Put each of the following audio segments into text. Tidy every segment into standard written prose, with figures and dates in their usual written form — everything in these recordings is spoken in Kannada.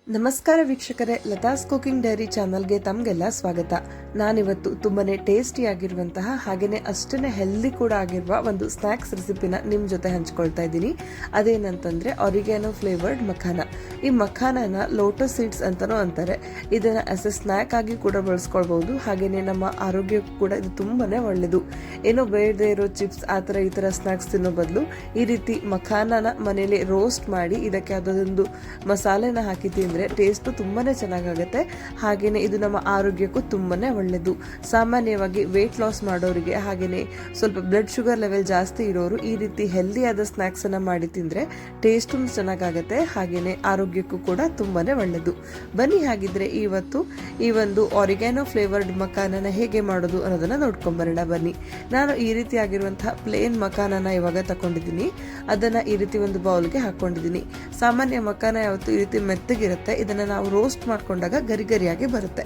ನಮಸ್ಕಾರ ವೀಕ್ಷಕರೇ, ಲತಾಸ್ ಕುಕಿಂಗ್ ಡೈರಿ ಚಾನಲ್ಗೆ ತಮಗೆಲ್ಲ ಸ್ವಾಗತ. ನಾನಿವತ್ತು ತುಂಬಾನೇ ಟೇಸ್ಟಿ ಆಗಿರುವಂತಹ ಹಾಗೇನೆ ಅಷ್ಟೇ ಹೆಲ್ದಿ ಕೂಡ ಆಗಿರುವ ಒಂದು ಸ್ನ್ಯಾಕ್ಸ್ ರೆಸಿಪಿನ ನಿಮ್ಮ ಜೊತೆ ಹಂಚ್ಕೊಳ್ತಾ ಇದ್ದೀನಿ. ಅದೇನಂತಂದ್ರೆ ಆರಿಗ್ಯಾನೋ ಫ್ಲೇವರ್ಡ್ ಮಖಾನ. ಈ ಮಖಾನನ ಲೋಟಸ್ ಸೀಡ್ಸ್ ಅಂತಾನೂ ಅಂತಾರೆ. ಇದನ್ನ ಆಸ್ ಎ ಸ್ನ್ಯಾಕ್ ಆಗಿ ಕೂಡ ಬಳಸ್ಕೊಳ್ಬಹುದು. ಹಾಗೇನೆ ನಮ್ಮ ಆರೋಗ್ಯಕ್ಕೂ ಕೂಡ ಇದು ತುಂಬಾನೇ ಒಳ್ಳೆಯದು. ಏನೋ ಬೇಡದೇ ಇರೋ ಚಿಪ್ಸ್ ಆ ಥರ ಈ ಥರ ಸ್ನ್ಯಾಕ್ಸ್ ತಿನ್ನೋ ಬದಲು ಈ ರೀತಿ ಮಖಾನನ ಮನೇಲಿ ರೋಸ್ಟ್ ಮಾಡಿ ಇದಕ್ಕೆ ಯಾವುದೊಂದು ಮಸಾಲೆನ ಹಾಕಿ ತಿಂದರೆ ಟೇಸ್ಟ್ ತುಂಬಾನೇ ಚೆನ್ನಾಗಾಗುತ್ತೆ. ಹಾಗೇನೆ ಇದು ನಮ್ಮ ಆರೋಗ್ಯಕ್ಕೂ ತುಂಬಾನೇ ಒಳ್ಳೆಯದು. ಸಾಮಾನ್ಯವಾಗಿ ವೇಟ್ ಲಾಸ್ ಮಾಡೋರಿಗೆ ಹಾಗೇನೆ ಸ್ವಲ್ಪ ಬ್ಲಡ್ ಶುಗರ್ ಲೆವೆಲ್ ಜಾಸ್ತಿ ಇರೋರು ಈ ರೀತಿ ಹೆಲ್ದಿಯಾದ ಸ್ನ್ಯಾಕ್ಸ್ ಅನ್ನ ಮಾಡಿ ತಿಂದ್ರೆ ಟೇಸ್ಟು ಚೆನ್ನಾಗಾಗುತ್ತೆ, ಹಾಗೇನೆ ಆರೋಗ್ಯಕ್ಕೂ ಕೂಡ ತುಂಬಾನೇ ಒಳ್ಳೆಯದು. ಬನ್ನಿ ಹಾಗಿದ್ರೆ ಇವತ್ತು ಈ ಒಂದು ಆರಿಗ್ಯಾನೋ ಫ್ಲೇವರ್ಡ್ ಮಖಾನನ ಹೇಗೆ ಮಾಡೋದು ಅನ್ನೋದನ್ನ ನೋಡ್ಕೊಂಬರೋಣ ಬನ್ನಿ. ನಾನು ಈ ರೀತಿ ಆಗಿರುವಂತಹ ಪ್ಲೇನ್ ಮಖಾನನ ಇವಾಗ ತಕೊಂಡಿದ್ದೀನಿ. ಅದನ್ನ ಈ ರೀತಿ ಒಂದು ಬೌಲ್ಗೆ ಹಾಕೊಂಡಿದ್ದೀನಿ. ಸಾಮಾನ್ಯ ಮಖಾನ ಯಾವತ್ತು ಈ ರೀತಿ ಮೆತ್ತಗಿರುತ್ತೆ, ಇದನ್ನ ನಾವು ರೋಸ್ಟ್ ಮಾಡ್ಕೊಂಡಾಗ ಗರಿ ಗರಿಯಾಗಿ ಬರುತ್ತೆ.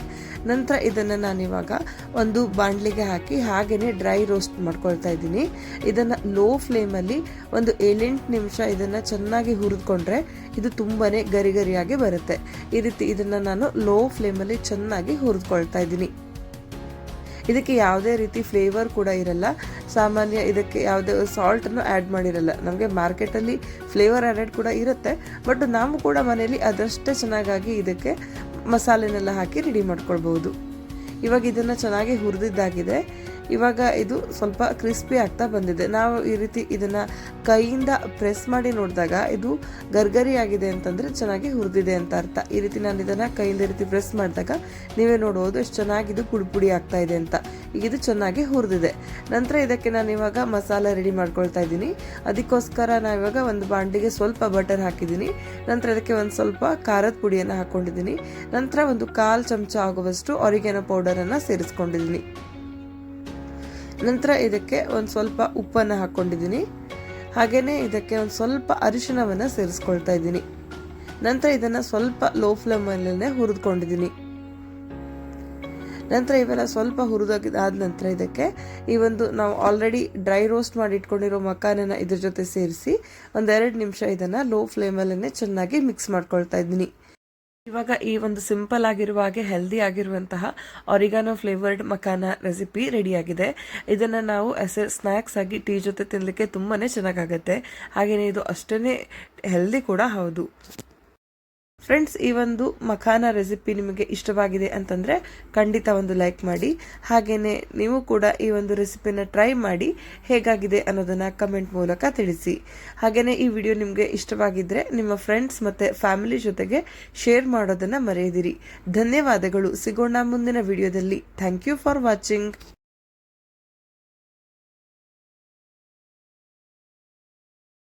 ನಂತರ ಇದನ್ನ ನಾನಿವಾಗ ಒಂದು ಬಾಂಡ್ಲಿಗೆ ಹಾಕಿ ಹಾಗೇನೆ ಡ್ರೈ ರೋಸ್ಟ್ ಮಾಡ್ಕೊಳ್ತಾ ಇದ್ದೀನಿ. ಇದನ್ನ ಲೋ ಫ್ಲೇಮಲ್ಲಿ ಒಂದು 7-8 ನಿಮಿಷ ಇದನ್ನ ಚೆನ್ನಾಗಿ ಹುರಿದ್ಕೊಂಡ್ರೆ ಇದು ತುಂಬಾನೇ ಗರಿ ಗರಿಯಾಗಿ ಬರುತ್ತೆ. ಈ ರೀತಿ ಇದನ್ನ ನಾನು ಲೋ ಫ್ಲೇಮಲ್ಲಿ ಚೆನ್ನಾಗಿ ಹುರಿದ್ಕೊಳ್ತಾ ಇದ್ದೀನಿ. ಇದಕ್ಕೆ ಯಾವುದೇ ರೀತಿ ಫ್ಲೇವರ್ ಕೂಡ ಇರಲ್ಲ. ಸಾಮಾನ್ಯ ಇದಕ್ಕೆ ಯಾವುದೇ ಸಾಲ್ಟನ್ನು ಆ್ಯಡ್ ಮಾಡಿರಲ್ಲ. ನಮಗೆ ಮಾರ್ಕೆಟಲ್ಲಿ ಫ್ಲೇವರ್ ಆ್ಯಡೆಡ್ ಕೂಡ ಇರುತ್ತೆ, ಬಟ್ ನಾವು ಕೂಡ ಮನೆಯಲ್ಲಿ ಅದಷ್ಟೇ ಚೆನ್ನಾಗಿ ಇದಕ್ಕೆ ಮಸಾಲೆನೆಲ್ಲ ಹಾಕಿ ರೆಡಿ ಮಾಡ್ಕೊಳ್ಬಹುದು. ಇವಾಗ ಇದನ್ನು ಚೆನ್ನಾಗಿ ಹುರಿದಿದ್ದಾಗಿದೆ. ಇವಾಗ ಇದು ಸ್ವಲ್ಪ ಕ್ರಿಸ್ಪಿ ಆಗ್ತಾ ಬಂದಿದೆ. ನಾವು ಈ ರೀತಿ ಇದನ್ನ ಕೈಯಿಂದ ಪ್ರೆಸ್ ಮಾಡಿ ನೋಡಿದಾಗ ಇದು ಗರ್ಗರಿ ಆಗಿದೆ ಅಂತಂದ್ರೆ ಚೆನ್ನಾಗಿ ಹುರಿದಿದೆ ಅಂತ ಅರ್ಥ. ಈ ರೀತಿ ನಾನು ಇದನ್ನ ಕೈಯಿಂದ ಈ ರೀತಿ ಪ್ರೆಸ್ ಮಾಡಿದಾಗ ನೀವೇ ನೋಡಬಹುದು ಎಷ್ಟು ಚೆನ್ನಾಗಿ ಇದು ಪುಡಿ ಪುಡಿ ಆಗ್ತಾ ಇದೆ ಅಂತ. ಈಗ ಇದು ಚೆನ್ನಾಗಿ ಹುರಿದಿದೆ. ನಂತರ ಇದಕ್ಕೆ ನಾನು ಇವಾಗ ಮಸಾಲೆ ರೆಡಿ ಮಾಡ್ಕೊಳ್ತಾ ಇದ್ದೀನಿ. ಅದಕ್ಕೋಸ್ಕರ ನಾನು ಇವಾಗ ಒಂದು ಬಾಂಡಿಗೆ ಸ್ವಲ್ಪ ಬಟರ್ ಹಾಕಿದ್ದೀನಿ. ನಂತರ ಇದಕ್ಕೆ ಒಂದು ಸ್ವಲ್ಪ ಖಾರದ ಪುಡಿಯನ್ನು ಹಾಕೊಂಡಿದ್ದೀನಿ. ನಂತರ ಒಂದು 1/4 ಚಮಚ ಆಗುವಷ್ಟು ಆರಿಗ್ಯಾನೋ ಪೌಡರ್ ಅನ್ನ ಸೇರಿಸ್ಕೊಂಡಿದ್ದೀನಿ. ನಂತರ ಇದಕ್ಕೆ ಒಂದು ಸ್ವಲ್ಪ ಉಪ್ಪನ್ನು ಹಾಕೊಂಡಿದ್ದೀನಿ. ಹಾಗೇನೆ ಇದಕ್ಕೆ ಒಂದು ಸ್ವಲ್ಪ ಅರಿಶಿಣವನ್ನು ಸೇರಿಸ್ಕೊಳ್ತಾ ಇದ್ದೀನಿ. ನಂತರ ಇದನ್ನ ಸ್ವಲ್ಪ ಲೋ ಫ್ಲೇಮಲ್ಲೇ ಹುರಿದುಕೊಂಡಿದ್ದೀನಿ. ನಂತರ ಇವೆಲ್ಲ ಸ್ವಲ್ಪ ಹುರಿದಾದ ನಂತರ ಇದಕ್ಕೆ ಈ ಒಂದು ನಾವು ಆಲ್ರೆಡಿ ಡ್ರೈ ರೋಸ್ಟ್ ಮಾಡಿ ಇಟ್ಕೊಂಡಿರೋ ಮಖಾನನ ಇದ್ರ ಜೊತೆ ಸೇರಿಸಿ 1-2 ನಿಮಿಷ ಇದನ್ನ ಲೋ ಫ್ಲೇಮಲ್ಲೇ ಚೆನ್ನಾಗಿ ಮಿಕ್ಸ್ ಮಾಡ್ಕೊಳ್ತಾ ಇದ್ದೀನಿ. ಇವಾಗ ಈ ಒಂದು ಸಿಂಪಲ್ ಆಗಿರುವ ಹಾಗೆ ಹೆಲ್ದಿ ಆಗಿರುವಂತಹ ಆರಿಗ್ಯಾನೋ ಫ್ಲೇವರ್ಡ್ ಮಖಾನ ರೆಸಿಪಿ ರೆಡಿಯಾಗಿದೆ. ಇದನ್ನು ನಾವು ಆಸ್ ಎ ಸ್ನ್ಯಾಕ್ಸ್ ಆಗಿ ಟೀ ಜೊತೆ ತಿನ್ನಲಿಕ್ಕೆ ತುಂಬಾನೇ ಚೆನ್ನಾಗಾಗುತ್ತೆ. ಹಾಗೆಯೇ ಇದು ಅಷ್ಟೇ ಹೆಲ್ದಿ ಕೂಡ ಹೌದು. ಫ್ರೆಂಡ್ಸ್, ಈ ಒಂದು ಮಖಾನ ರೆಸಿಪಿ ನಿಮಗೆ ಇಷ್ಟವಾಗಿದೆ ಅಂತಂದರೆ ಖಂಡಿತ ಒಂದು ಲೈಕ್ ಮಾಡಿ. ಹಾಗೆಯೇ ನೀವು ಕೂಡ ಈ ಒಂದು ರೆಸಿಪಿನ ಟ್ರೈ ಮಾಡಿ ಹೇಗಾಗಿದೆ ಅನ್ನೋದನ್ನು ಕಮೆಂಟ್ ಮೂಲಕ ತಿಳಿಸಿ. ಹಾಗೆಯೇ ಈ ವಿಡಿಯೋ ನಿಮಗೆ ಇಷ್ಟವಾಗಿದ್ದರೆ ನಿಮ್ಮ ಫ್ರೆಂಡ್ಸ್ ಮತ್ತು ಫ್ಯಾಮಿಲಿ ಜೊತೆಗೆ ಶೇರ್ ಮಾಡೋದನ್ನು ಮರೆಯದಿರಿ. ಧನ್ಯವಾದಗಳು. ಸಿಗೋಣ ಮುಂದಿನ ವಿಡಿಯೋದಲ್ಲಿ. Thank you for watching.